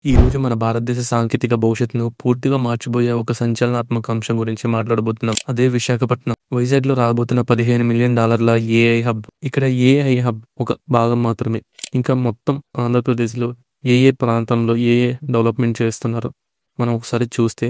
ఈ రోజు మన భారతదేశ సాంకేతిక భవిష్యత్తును పూర్తిగా మార్చిబోయే ఒక సంచలనాత్మక అంశం గురించి మాట్లాడబోతున్నాం. అదే విశాఖపట్నం. వైజాగ్లో రాబోతున్న $15 మిలియన్ ఏఐ హబ్. ఇక్కడ ఏఐ హబ్ ఒక భాగం మాత్రమే. ఇంకా మొత్తం ఆంధ్రప్రదేశ్లో ఏ ఏ ప్రాంతంలో ఏఐ డెవలప్మెంట్ చేస్తున్నారు మనం ఒకసారి చూస్తే,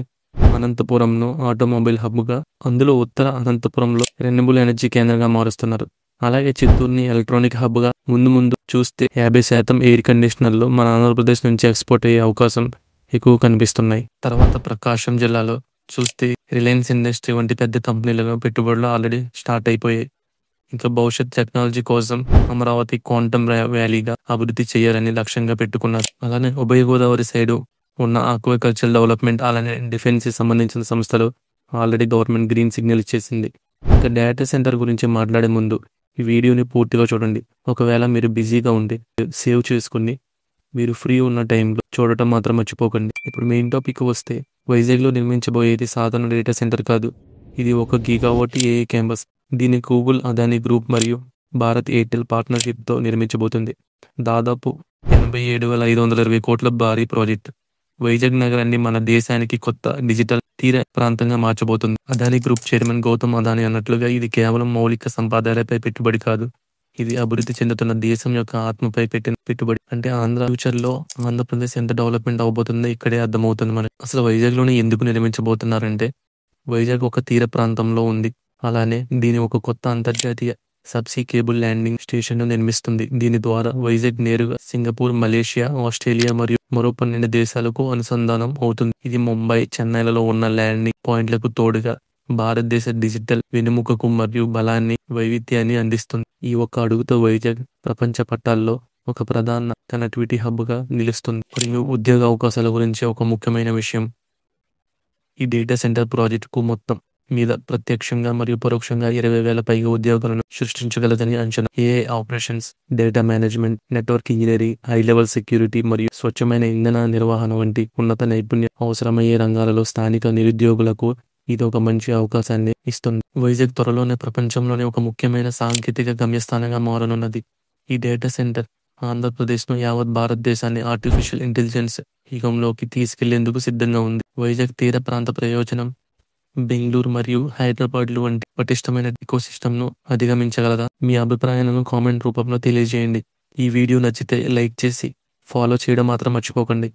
అనంతపురంను ఆటోమొబైల్ హబ్గా, అందులో ఉత్తర అనంతపురంలో రెన్యూబుల్ ఎనర్జీ కేంద్రంగా మారుస్తున్నారు. అలాగే చిత్తూరుని ఎలక్ట్రానిక్ హబ్గా, ముందు ముందు చూస్తే 50% ఎయిర్ కండిషనర్లు మన ఆంధ్రప్రదేశ్ నుంచి ఎక్స్పోర్ట్ అయ్యే అవకాశం ఎక్కువ కనిపిస్తున్నాయి. తర్వాత ప్రకాశం జిల్లాలో చూస్తే రిలయన్స్ ఇండస్ట్రీ వంటి పెద్ద కంపెనీలలో పెట్టుబడులు ఆల్రెడీ స్టార్ట్ అయిపోయాయి. ఇంకా భవిష్యత్ టెక్నాలజీ కోసం అమరావతి క్వాంటమ్ వ్యాలీగా అభివృద్ధి చేయాలని లక్ష్యంగా పెట్టుకున్నారు. అలానే ఉభయ గోదావరి సైడు ఉన్న ఆక్వాకల్చర్ డెవలప్మెంట్, అలానే డిఫెన్స్ సంబంధించిన సంస్థలు ఆల్రెడీ గవర్నమెంట్ గ్రీన్ సిగ్నల్ ఇచ్చేసింది. ఇంకా డేటా సెంటర్ గురించి మాట్లాడే ముందు ఈ వీడియోని పూర్తిగా చూడండి. ఒకవేళ మీరు బిజీగా ఉండి సేవ్ చేసుకుని మీరు ఫ్రీ ఉన్న టైంలో చూడటం మాత్రం మర్చిపోకండి. ఇప్పుడు మెయిన్ టాపిక్ వస్తే, వైజాగ్లో నిర్మించబోయేది సాధారణ డేటా సెంటర్ కాదు. ఇది 1 గిగావాట్ ఏఐ క్యాంపస్. దీన్ని గూగుల్, అదానీ గ్రూప్ మరియు భారత్ ఎయిర్టెల్ పార్ట్నర్షిప్తో నిర్మించబోతుంది. దాదాపు 87,520 కోట్ల భారీ ప్రాజెక్ట్. వైజాగ్ నగరాన్ని మన దేశానికి కొత్త డిజిటల్ తీర ప్రాంతంగా మార్చబోతుంది. అదానీ గ్రూప్ చైర్మన్ గౌతమ్ అదానీ అన్నట్లుగా, ఇది కేవలం మౌలిక సంపదాలపై పెట్టుబడి కాదు, ఇది అభివృద్ధి చెందుతున్న దేశం యొక్క ఆత్మపై పెట్టిన పెట్టుబడి. అంటే ఫ్యూచర్లో ఆంధ్రప్రదేశ్ ఎంత డెవలప్మెంట్ అవబోతుందో ఇక్కడే అర్థమవుతుంది మనకి. అసలు వైజాగ్లోనే ఎందుకు నిర్మించబోతున్నారంటే, వైజాగ్ ఒక తీర ప్రాంతంలో ఉంది. అలానే దీని ఒక కొత్త అంతర్జాతీయ సబ్సీ కేబుల్ ల్యాండింగ్ స్టేషన్ నిర్మిస్తుంది. దీని ద్వారా వైజాగ్ నేరుగా సింగపూర్, మలేషియా, ఆస్ట్రేలియా మరియు మరో 12 దేశాలకు అనుసంధానం అవుతుంది. ఇది ముంబై, చెన్నైలలో ఉన్న ల్యాండింగ్ పాయింట్లకు తోడుగా భారతదేశ డిజిటల్ వెన్నెముకకు మరియు బలాన్ని, వైవిధ్యాన్ని అందిస్తుంది. ఈ ఒక్క అడుగుతో వైజాగ్ ప్రపంచ పట్టాల్లో ఒక ప్రధాన కనెక్టివిటీ హబ్గా నిలుస్తుంది. మరియు ఉద్యోగ అవకాశాల గురించి ఒక ముఖ్యమైన విషయం, ఈ డేటా సెంటర్ ప్రాజెక్టుకు మొత్తం మీద ప్రత్యక్షంగా మరియు పరోక్షంగా 20,000 పైగా ఉద్యోగాలను సృష్టించగలదని అంచనా. AI operations, data management, network engineering, high level security మరియు స్వచ్ఛమైన ఇంధన నిర్వహణ వంటి ఉన్నత నైపుణ్యం అవసరమయ్యే రంగాలలో స్థానిక నిరుద్యోగులకు ఇది ఒక మంచి అవకాశాన్ని ఇస్తుంది. వైజాగ్ త్వరలోనే ప్రపంచంలోనే ఒక ముఖ్యమైన సాంకేతిక గమ్యస్థానంగా మారనున్నది. ఈ డేటా సెంటర్ ఆంధ్రప్రదేశ్ను, యావత్ భారతదేశాన్ని ఆర్టిఫిషియల్ ఇంటెలిజెన్స్ యుగంలోకి తీసుకెళ్లేందుకు సిద్ధంగా ఉంది. వైజాగ్ తీర ప్రాంత ప్రయోజనం బెంగళూరు మరియు హైదరాబాద్లు వంటి పటిష్టమైన ఎకోసిస్టమ్ను అధిగమించగలదా? మీ అభిప్రాయాలను కామెంట్ రూపంలో తెలియజేయండి. ఈ వీడియో నచ్చితే లైక్ చేసి ఫాలో చేయడం మాత్రం మర్చిపోకండి.